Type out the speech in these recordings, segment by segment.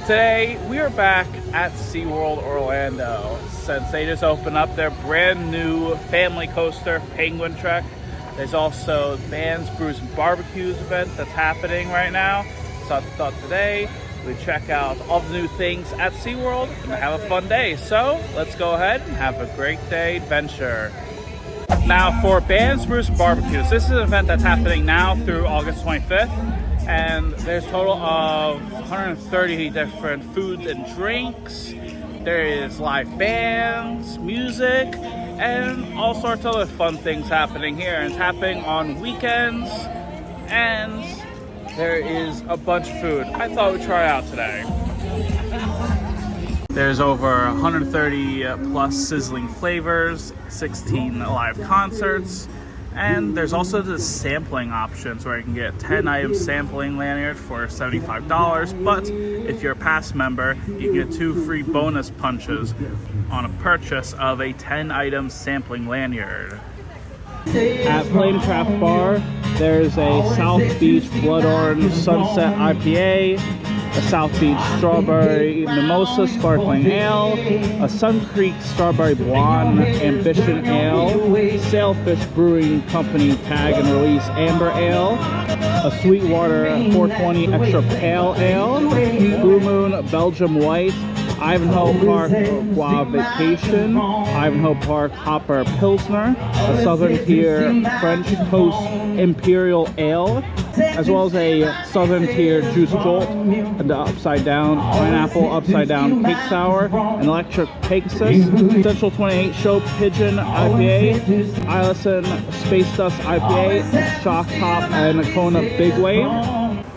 Today, we are back at SeaWorld Orlando since they just opened up their brand new family coaster, Penguin Trek. There's also Band's Brews BBQ's event that's happening right now. So I thought today we'd check out all the new things at SeaWorld and have a fun day. So let's go ahead and have a great day adventure. Now for Band's Brews BBQ's, this is an event that's happening now through August 25th. And there's a total of 130 different foods and drinks. There is live bands, music, and all sorts of other fun things happening here. And it's happening on weekends, and there is a bunch of food. I thought we'd try it out today. There's over 130 plus sizzling flavors, 16 live concerts, and there's also the sampling options where you can get 10 item sampling lanyard for $75, but if you're a pass member, you get 2 free bonus punches on a purchase of a 10 item sampling lanyard. At Flame Craft Bar, there's a South Beach Blood Orange Sunset IPA, a South Beach Strawberry Mimosa Sparkling Ale, a Sun Creek Strawberry Blonde Ambition Ale, Sailfish Brewing Company Tag and Release Amber Ale, a Sweetwater 420 Extra Pale Ale, Blue Moon Belgium White, Ivanhoe Park Gua Vacation, Ivanhoe Park Hopper Pilsner, a Southern Tier French Toast Imperial Ale, as well as a Southern Tier Juice Jolt, and the Upside Down Pineapple Upside Down Cake Sour, an Electric Pegasus, Central 28 Show Pigeon IPA, Islison Space Dust IPA, Shock Top, and Kona Big Wave.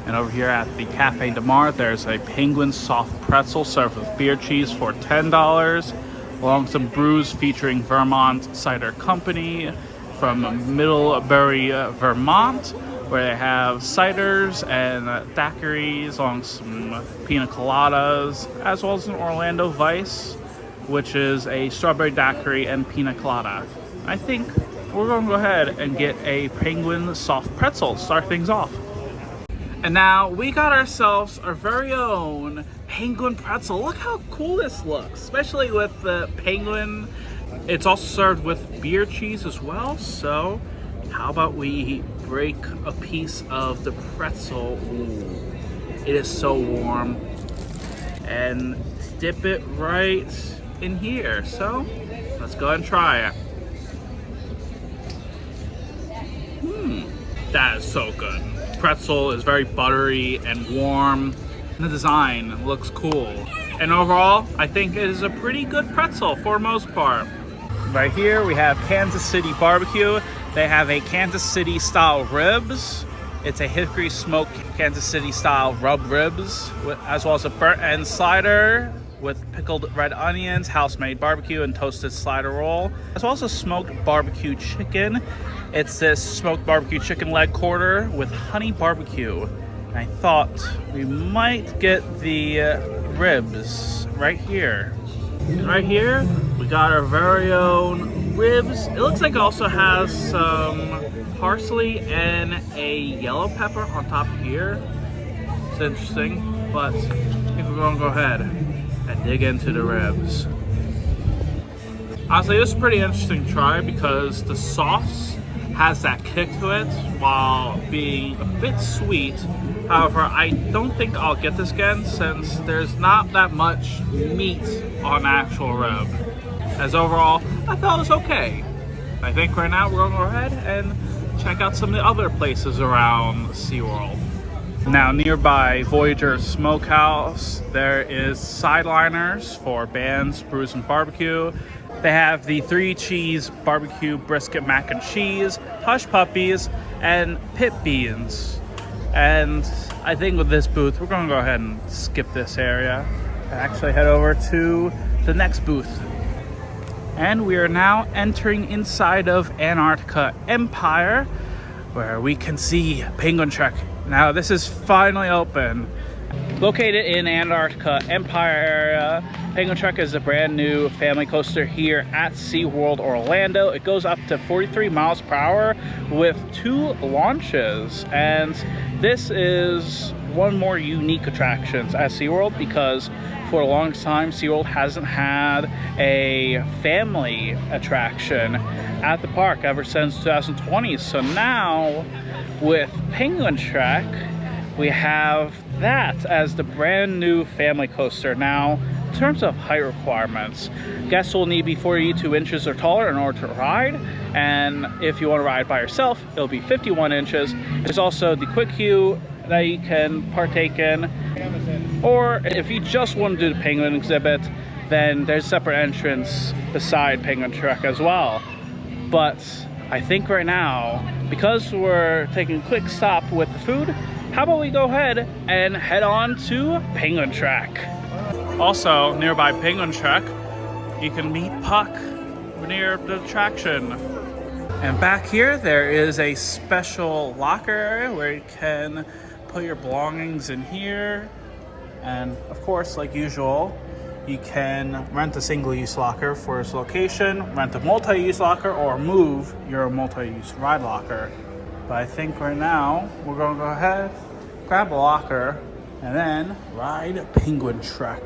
And over here at the Cafe de Mar, there's a Penguin Soft Pretzel served with beer cheese for $10, along with some brews featuring Vermont Cider Company from Middlebury, Vermont, where they have ciders and daiquiris, along with some pina coladas, as well as an Orlando Vice, which is a strawberry daiquiri and pina colada. I think we're going to go ahead and get a Penguin Soft Pretzel to start things off. And now we got ourselves our very own Penguin Pretzel. Look how cool this looks, especially with the penguin. It's also served with beer cheese as well. So how about we break a piece of the pretzel? Ooh, it is so warm. And dip it right in here. So let's go ahead and try it. That is so good. Pretzel is very buttery and warm. The design looks cool. And overall, I think it is a pretty good pretzel for the most part. Right here, we have Kansas City Barbecue. They have a Kansas City style ribs. It's a hickory smoked Kansas City style rub ribs, as well as a burnt end slider with pickled red onions, house-made barbecue, and toasted slider roll, as well as a smoked barbecue chicken. It's this smoked barbecue chicken leg quarter with honey barbecue. And I thought we might get the ribs right here. And right here, we got our very own ribs. It looks like it also has some parsley and a yellow pepper on top here. It's interesting, but I think we're gonna go ahead and dig into the ribs. Honestly, this is a pretty interesting try because the sauce has that kick to it while being a bit sweet. However, I don't think I'll get this again since there's not that much meat on the actual rib. As overall, I thought it was okay. I think right now we're gonna go ahead and check out some of the other places around SeaWorld. Now nearby Voyager Smokehouse, there is sideliners for Band's Brews BBQ. They have the 3 cheese barbecue brisket mac and cheese, hush puppies, and pit beans. And I think with this booth, we're gonna go ahead and skip this area and actually head over to the next booth. And we are now entering inside of Antarctica Empire, where we can see Penguin Trek. Now this is finally open. Located in Antarctica Empire area, Penguin Trek is a brand new family coaster here at SeaWorld Orlando. It goes up to 43 miles per hour with 2 launches, and this is one more unique attractions at SeaWorld, because for a long time SeaWorld hasn't had a family attraction at the park ever since 2020. So now with Penguin Trek, we have that as the brand new family coaster. Now, in terms of height requirements, guests will need to be 42 inches or taller in order to ride, and if you want to ride by yourself, it'll be 51 inches. There's also the quick queue that you can partake in, or if you just want to do the penguin exhibit, then there's a separate entrance beside Penguin Trek as well. But I think right now, because we're taking a quick stop with the food, how about we go ahead and head on to Penguin Trek. Also, nearby Penguin Trek, you can meet Puck near the attraction. And back here, there is a special locker area where you can put your belongings in here. And of course, like usual, you can rent a single-use locker for its location, rent a multi-use locker, or move your multi-use ride locker. But I think right now, we're gonna go ahead, grab a locker, and then ride Penguin Trek.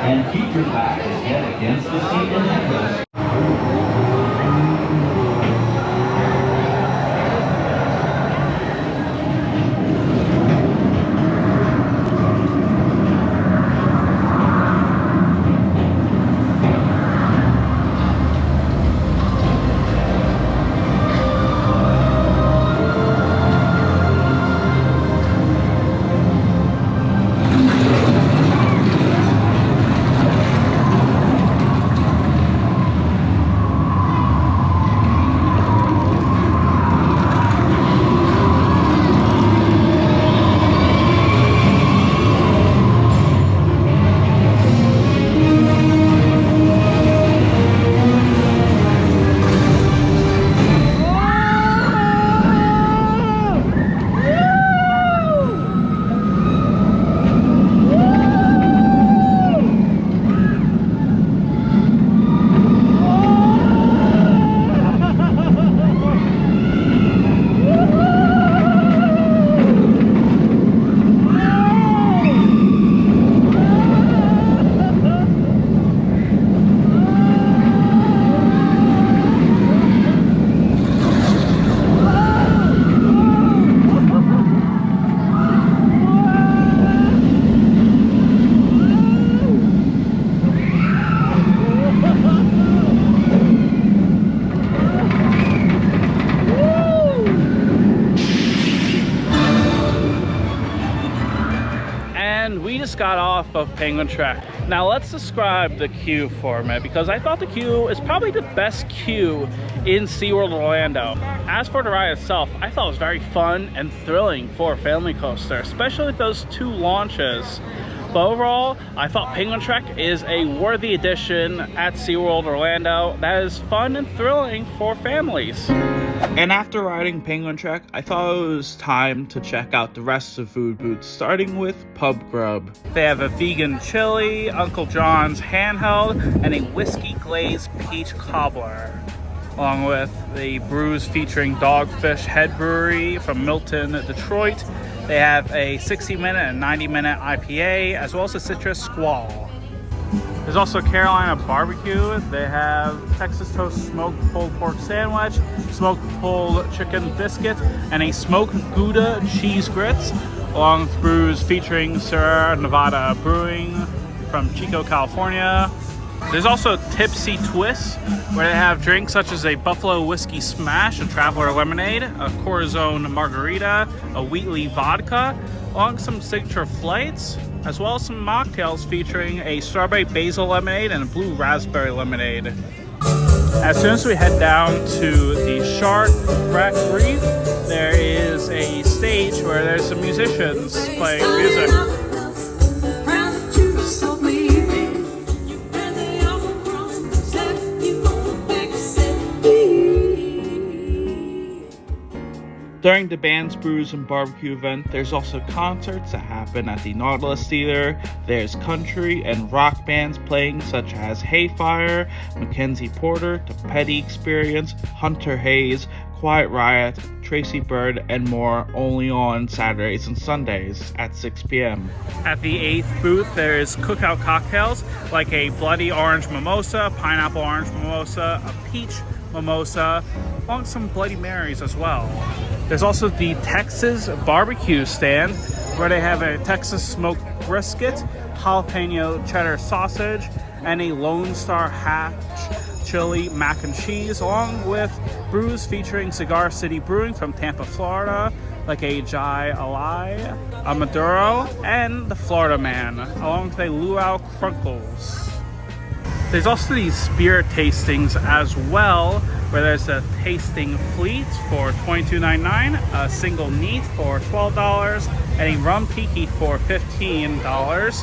And keep your back as head against the seat and necklace. got off of Penguin Trek. Now let's describe the queue for a minute, because I thought the queue is probably the best queue in SeaWorld Orlando. As for the ride itself, I thought it was very fun and thrilling for a family coaster, especially with those 2 launches. But overall, I thought Penguin Trek is a worthy addition at SeaWorld Orlando that is fun and thrilling for families. And after riding Penguin Trek, I thought it was time to check out the rest of the food booths, starting with Pub Grub. They have a vegan chili, Uncle John's handheld, and a whiskey glazed peach cobbler, along with the brews featuring Dogfish Head Brewery from Milton, Detroit. They have a 60-minute and 90-minute IPA, as well as a citrus squall. There's also Carolina Barbecue. They have Texas Toast Smoked Pulled Pork Sandwich, Smoked Pulled Chicken Biscuit, and a Smoked Gouda Cheese Grits, along with brews featuring Sierra Nevada Brewing from Chico, California. There's also Tipsy Twist, where they have drinks such as a Buffalo Whiskey Smash, a Traveler Lemonade, a Corazon Margarita, a Wheatley Vodka, along with some signature flights, as well as some mocktails featuring a Strawberry Basil Lemonade and a Blue Raspberry Lemonade. As soon as we head down to the Shark Wreck Reef, there is a stage where there's some musicians playing music. During the Bands, Brews, and Barbecue event, there's also concerts that happen at the Nautilus Theater. There's country and rock bands playing such as Hayfire, Mackenzie Porter, The Petty Experience, Hunter Hayes, Quiet Riot, Tracy Bird, and more, only on Saturdays and Sundays at 6 p.m. At the 8th booth, there is cookout cocktails like a Bloody Orange Mimosa, Pineapple Orange Mimosa, a Peach Mimosa, along with some Bloody Marys as well. There's also the Texas Barbecue stand, where they have a Texas smoked brisket, jalapeno cheddar sausage, and a Lone Star Hatch chili mac and cheese, along with brews featuring Cigar City Brewing from Tampa, Florida, like a Jai Alai, a Maduro, and the Florida Man, along with a Luau Crunkles. There's also these spirit tastings as well, where there's a tasting fleet for $22.99, a single neat for $12, and a rum tiki for $15,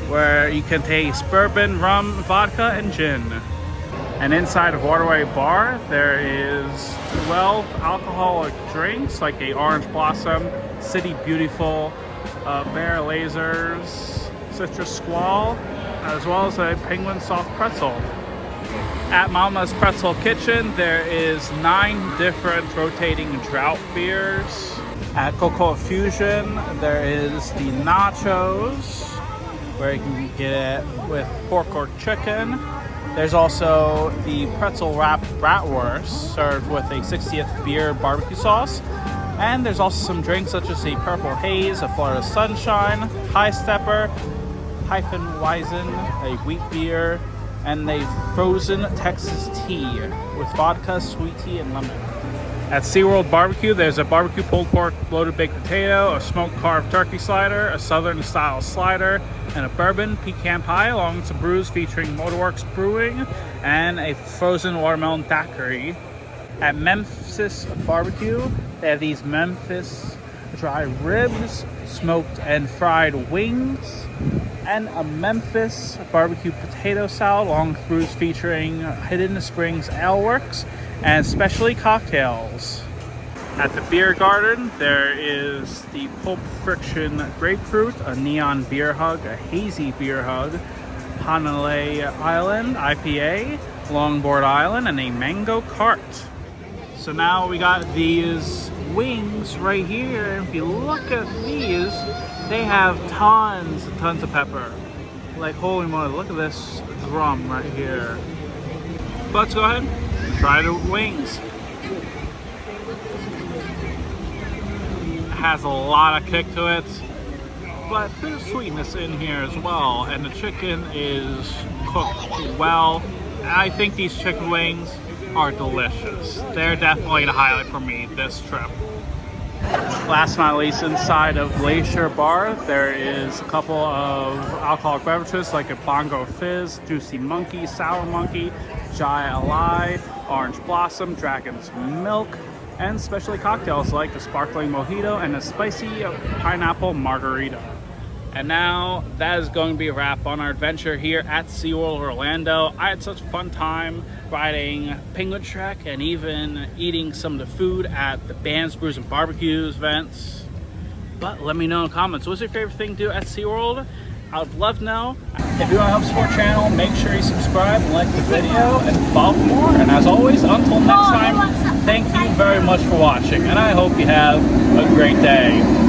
where you can taste bourbon, rum, vodka, and gin. And inside of Waterway Bar, there is 12 alcoholic drinks, like a Orange Blossom, City Beautiful, Bear Lasers, Citrus Squall, as well as a Penguin Soft Pretzel. At Mama's Pretzel Kitchen, there is 9 different rotating drought beers. At Cocoa Fusion, there is the nachos, where you can get it with pork or chicken. There's also the pretzel wrapped bratwurst, served with a 60th beer barbecue sauce. And there's also some drinks such as the Purple Haze, a Florida Sunshine, High Stepper, Weizen, a wheat beer, and a frozen Texas tea with vodka, sweet tea, and lemon. At SeaWorld Barbecue, there's a barbecue pulled pork loaded baked potato, a smoked carved turkey slider, a southern style slider, and a bourbon pecan pie, along with some brews featuring Motorworks Brewing and a frozen watermelon daiquiri. At Memphis Barbecue, they have these Memphis dry ribs, smoked and fried wings, and a Memphis barbecue potato salad, along with brews featuring Hidden Springs Ale Works and specialty cocktails. At the Beer Garden, there is the Pulp Friction Grapefruit, a Neon Beer Hug, a Hazy Beer Hug, Hanalei Island IPA, Longboard Island, and a Mango Cart. So now we got these wings right here, and if you look at these, they have tons and tons of pepper. Like, holy moly, look at this drum right here. But let's go ahead and try the wings. It has a lot of kick to it, but there's sweetness in here as well, and the chicken is cooked well. I think these chicken wings are delicious. They're definitely the highlight for me this trip. Last but not least, inside of Glacier Bar, there is a couple of alcoholic beverages like a Bongo Fizz, Juicy Monkey, Sour Monkey, Jai Alai, Orange Blossom, Dragon's Milk, and specialty cocktails like the Sparkling Mojito and a Spicy Pineapple Margarita. And now that is going to be a wrap on our adventure here at SeaWorld Orlando. I had such a fun time riding Penguin Trek and even eating some of the food at the Bands, Brews, and Barbecues events. But let me know in the comments, what's your favorite thing to do at SeaWorld? I would love to know. If you want to help support the channel, make sure you subscribe and like the video and follow for more. And as always, until next time, thank you very much for watching. And I hope you have a great day.